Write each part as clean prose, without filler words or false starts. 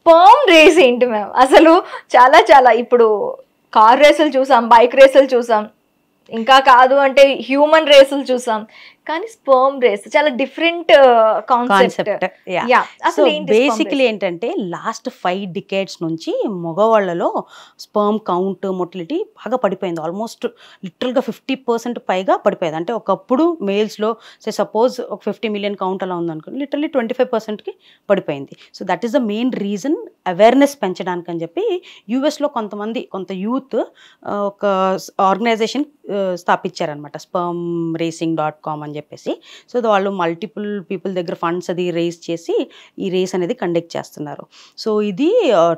Sperm race ఏంటి ma'am? అసలు చాలా చాలా ఇప్పుడు కార్ రేసులు చూసాం, బైక్ రేసులు చూసాం, ఇంకా కాదు అంటే హ్యూమన్ రేసులు చూసాం, కానీ స్పర్మ్ రేస్ చాలా డిఫరెంట్ కాన్సెప్ట్. సో బేసికలీ ఏంటంటే లాస్ట్ 5 decades నుంచి మగవాళ్ళలో స్పర్మ్ కౌంట్ మొటిలిటీ బాగా పడిపోయింది. ఆల్మోస్ట్ లిటరల్గా 50% పైగా పడిపోయింది. అంటే ఒకప్పుడు మేల్స్లో సపోజ్ ఒక 50 million కౌంట్ అలా ఉందనుకోండి, లిటరల్లీ 25%కి పడిపోయింది. So that is the main reason, awareness పెంచడానికి అని చెప్పి యూఎస్లో కొంత యూత్ ఒక ఆర్గనైజేషన్ స్థాపించారనమాట, spermracing.com అని చెప్పేసి. సో వాళ్ళు మల్టిపుల్ పీపుల్ దగ్గర ఫండ్స్ అది రేస్ చేసి ఈ రేస్ అనేది కండక్ట్ చేస్తున్నారు. సో ఇది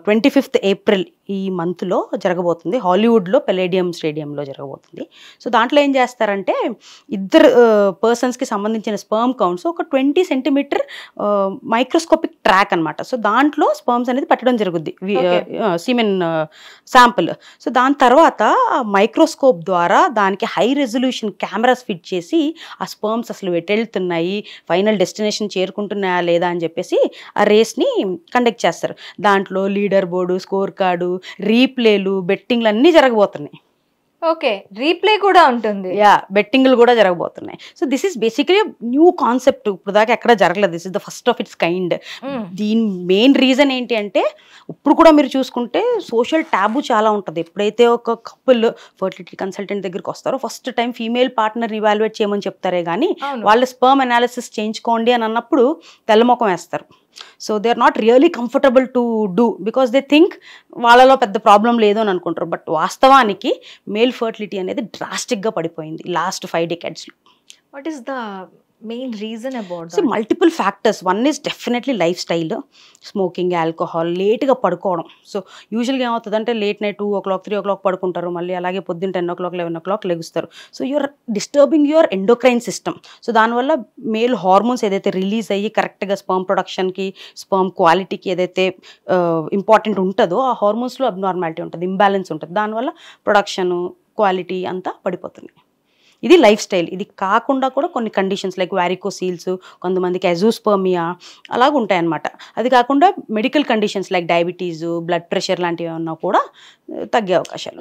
25th April ఈ మంత్లో జరగబోతుంది. హాలీవుడ్లో పెలేడియం స్టేడియంలో జరగబోతుంది. సో దాంట్లో ఏం చేస్తారంటే ఇద్దరు పర్సన్స్కి సంబంధించిన స్పర్మ్ కౌంట్స్ ఒక 20 centimeter మైక్రోస్కోపిక్ ట్రాక్ అనమాట. సో దాంట్లో స్పర్మ్స్ అనేది పెట్టడం జరుగుద్ది, సీమెన్ శాంపుల్. సో దాని తర్వాత మైక్రోస్కోప్ ద్వారా దానికి హై రెజల్యూషన్ కెమెరాస్ ఫిట్ చేసి ఆ స్పర్మ్స్ అసలు వెళ్తున్నాయి, ఫైనల్ డెస్టినేషన్ చేరుకుంటున్నాయా లేదా అని చెప్పేసి ఆ రేస్ని కండక్ట్ చేస్తారు. దాంట్లో లీడర్ బోర్డు, స్కోర్ కార్డు, రీప్లేలు, బెట్టింగ్లు అన్నీ జరగబోతున్నాయి. ఓకే, రీప్లే కూడా ఉంటుంది. బెట్టింగ్లు కూడా జరగబోతున్నాయి. So this is basically new concept, ఇప్పుడు దాకా ఎక్కడ జరగలేదు. This is the first of it's kind. దీని మెయిన్ రీజన్ ఏంటి అంటే ఇప్పుడు కూడా మీరు చూసుకుంటే సోషల్ ట్యాబు చాలా ఉంటుంది. ఎప్పుడైతే ఒక కపుల్ ఫర్టిలిటీ కన్సల్టెంట్ దగ్గరికి వస్తారో first time female partner evaluate చేయమని చెప్తారే కానీ వాళ్ళ స్పర్మ్ అనాలిసిస్ చేయించుకోండి అని అన్నప్పుడు తెల్లముఖం వేస్తారు. So they are not really comfortable to do because they think వాళ్ళలో పెద్ద ప్రాబ్లం లేదు అని అనుకుంటారు. బట్ వాస్తవానికి మేల్ ఫర్టిలిటీ అనేది డ్రాస్టిక్గా పడిపోయింది లాస్ట్ 5 decadesలో. What is the main reason about? So multiple factors. One is definitely lifestyle, smoking, alcohol, లేట్గా పడుకోవడం. సో యూజువల్గా ఏమవుతుందంటే లేట్ నైట్ 2 o'clock 3 o'clock పడుకుంటారు, మళ్ళీ అలాగే పొద్దున్న 10 o'clock 11 o'clock లెగుస్తారు. So you are disturbing your endocrine system. So దానివల్ల మేల్ హార్మోన్స్ ఏదైతే రిలీజ్ అయ్యి కరెక్ట్గా స్పర్మ్ ప్రొడక్షన్కి, స్పర్మ్ క్వాలిటీకి ఏదైతే ఇంపార్టెంట్ ఉంటుందో ఆ హార్మోన్స్లో అబ్నార్మాలిటీ ఉంటుంది, ఇంబ్యాలెన్స్ ఉంటుంది. దానివల్ల ప్రొడక్షను, క్వాలిటీ అంతా పడిపోతుంది. ఇది లైఫ్ స్టైల్. ఇది కాకుండా కూడా కొన్ని కండిషన్స్ లైక్ వారికోసీల్స్, కొంతమందికి అజూస్పర్మియా అలాగ ఉంటాయన్నమాట. అది కాకుండా medical conditions like diabetes, blood pressure లాంటివి ఏమన్నా కూడా తగ్గే అవకాశాలు.